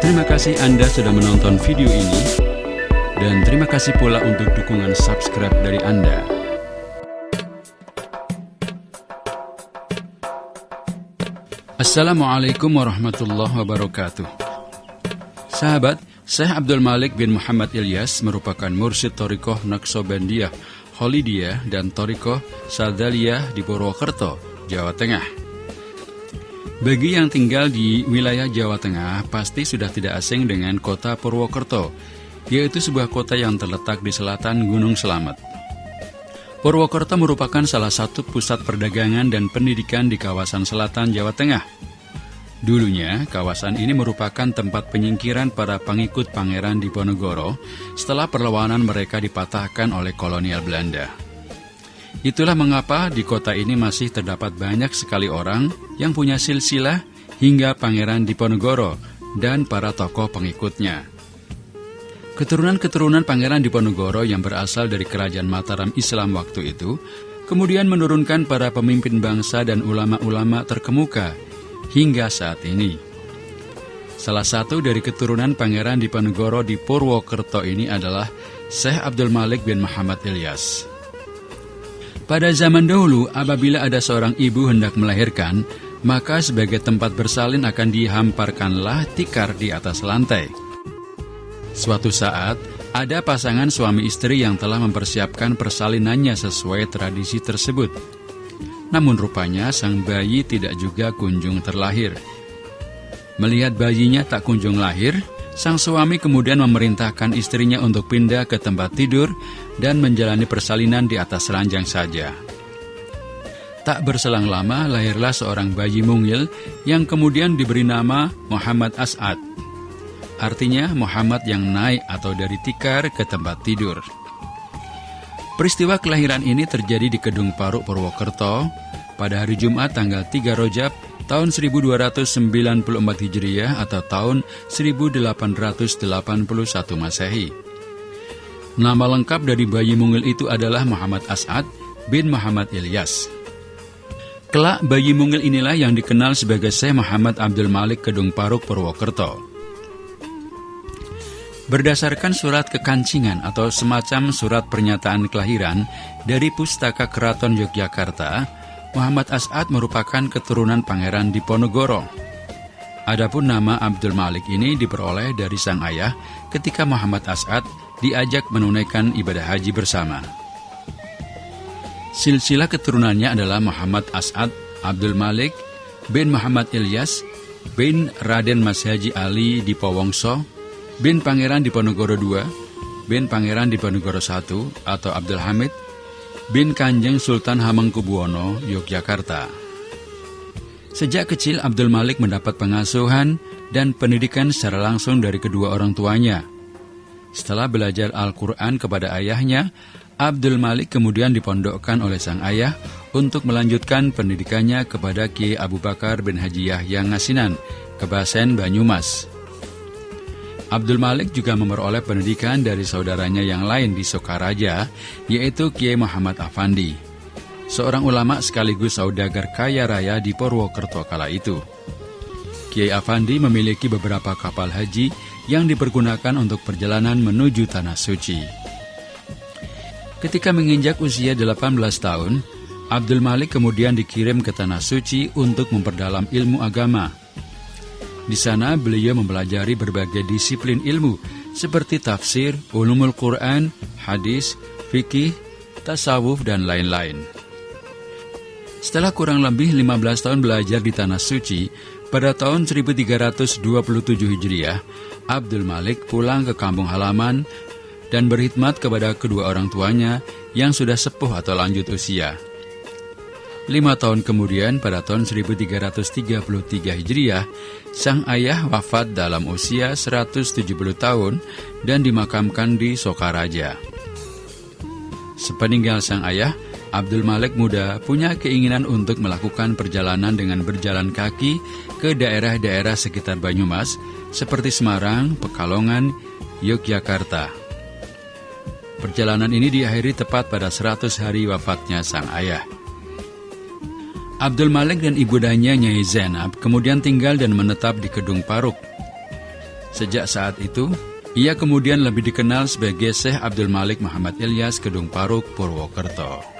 Terima kasih Anda sudah menonton video ini, dan terima kasih pula untuk dukungan subscribe dari Anda. Assalamualaikum warahmatullahi wabarakatuh. Sahabat, Syekh Abdul Malik bin Muhammad Ilyas merupakan mursyid Thariqah Naqsabandiyah Khalidiyah dan Thariqah Sadzaliyah di Purwokerto, Jawa Tengah. Bagi yang tinggal di wilayah Jawa Tengah, pasti sudah tidak asing dengan kota Purwokerto, yaitu sebuah kota yang terletak di selatan Gunung Slamet. Purwokerto merupakan salah satu pusat perdagangan dan pendidikan di kawasan selatan Jawa Tengah. Dulunya, kawasan ini merupakan tempat penyingkiran para pengikut Pangeran Diponegoro setelah perlawanan mereka dipatahkan oleh kolonial Belanda. Itulah mengapa di kota ini masih terdapat banyak sekali orang yang punya silsilah hingga Pangeran Diponegoro dan para tokoh pengikutnya. Keturunan-keturunan Pangeran Diponegoro yang berasal dari kerajaan Mataram Islam waktu itu, kemudian menurunkan para pemimpin bangsa dan ulama-ulama terkemuka hingga saat ini. Salah satu dari keturunan Pangeran Diponegoro di Purwokerto ini adalah Syekh Abdul Malik bin Muhammad Ilyas. Pada zaman dahulu, apabila ada seorang ibu hendak melahirkan, maka sebagai tempat bersalin akan dihamparkanlah tikar di atas lantai. Suatu saat, ada pasangan suami istri yang telah mempersiapkan persalinannya sesuai tradisi tersebut. Namun rupanya sang bayi tidak juga kunjung terlahir. Melihat bayinya tak kunjung lahir, sang suami kemudian memerintahkan istrinya untuk pindah ke tempat tidur dan menjalani persalinan di atas ranjang saja. Tak berselang lama, lahirlah seorang bayi mungil yang kemudian diberi nama Muhammad As'ad. Artinya Muhammad yang naik atau dari tikar ke tempat tidur. Peristiwa kelahiran ini terjadi di Kedung Paruk, Purwokerto pada hari Jumat tanggal 3 Rajab tahun 1294 Hijriah atau tahun 1881 Masehi. Nama lengkap dari bayi mungil itu adalah Muhammad As'ad bin Muhammad Ilyas. Kelak bayi mungil inilah yang dikenal sebagai Syekh Muhammad Abdul Malik Kedung Paruk, Purwokerto. Berdasarkan surat kekancingan atau semacam surat pernyataan kelahiran dari Pustaka Keraton Yogyakarta, Muhammad As'ad merupakan keturunan Pangeran Diponegoro. Adapun nama Abdul Malik ini diperoleh dari sang ayah ketika Muhammad As'ad diajak menunaikan ibadah haji bersama. Silsilah keturunannya adalah Muhammad As'ad Abdul Malik bin Muhammad Ilyas bin Raden Mas Haji Ali Dipowongso bin Pangeran Diponegoro II bin Pangeran Diponegoro I atau Abdul Hamid bin Kanjeng Sultan Hamengkubuwono, Yogyakarta. Sejak kecil Abdul Malik mendapat pengasuhan dan pendidikan secara langsung dari kedua orang tuanya. Setelah belajar Al-Quran kepada ayahnya, Abdul Malik kemudian dipondokkan oleh sang ayah untuk melanjutkan pendidikannya kepada Kiai Abu Bakar bin Haji Yahya Ngasinan, Kebasen, Banyumas. Abdul Malik juga memperoleh pendidikan dari saudaranya yang lain di Sokaraja, yaitu Kiai Muhammad Afandi, seorang ulama sekaligus saudagar kaya raya di Purwokerto kala itu. Kiai Afandi memiliki beberapa kapal haji yang dipergunakan untuk perjalanan menuju Tanah Suci. Ketika menginjak usia 18 tahun, Abdul Malik kemudian dikirim ke Tanah Suci untuk memperdalam ilmu agama. Di sana beliau mempelajari berbagai disiplin ilmu seperti tafsir, ulumul Quran, hadis, fikih, tasawuf, dan lain-lain. Setelah kurang lebih 15 tahun belajar di Tanah Suci, pada tahun 1327 Hijriah, Abdul Malik pulang ke kampung halaman dan berkhidmat kepada kedua orang tuanya yang sudah sepuh atau lanjut usia. 5 tahun kemudian, pada tahun 1333 Hijriah, sang ayah wafat dalam usia 170 tahun dan dimakamkan di Sokaraja. Sepeninggal sang ayah, Abdul Malik muda punya keinginan untuk melakukan perjalanan dengan berjalan kaki ke daerah-daerah sekitar Banyumas, seperti Semarang, Pekalongan, Yogyakarta. Perjalanan ini diakhiri tepat pada 100 hari wafatnya sang ayah. Abdul Malik dan ibundanya Nyai Zainab kemudian tinggal dan menetap di Kedung Paruk. Sejak saat itu, ia kemudian lebih dikenal sebagai Syekh Abdul Malik Muhammad Ilyas Kedung Paruk, Purwokerto.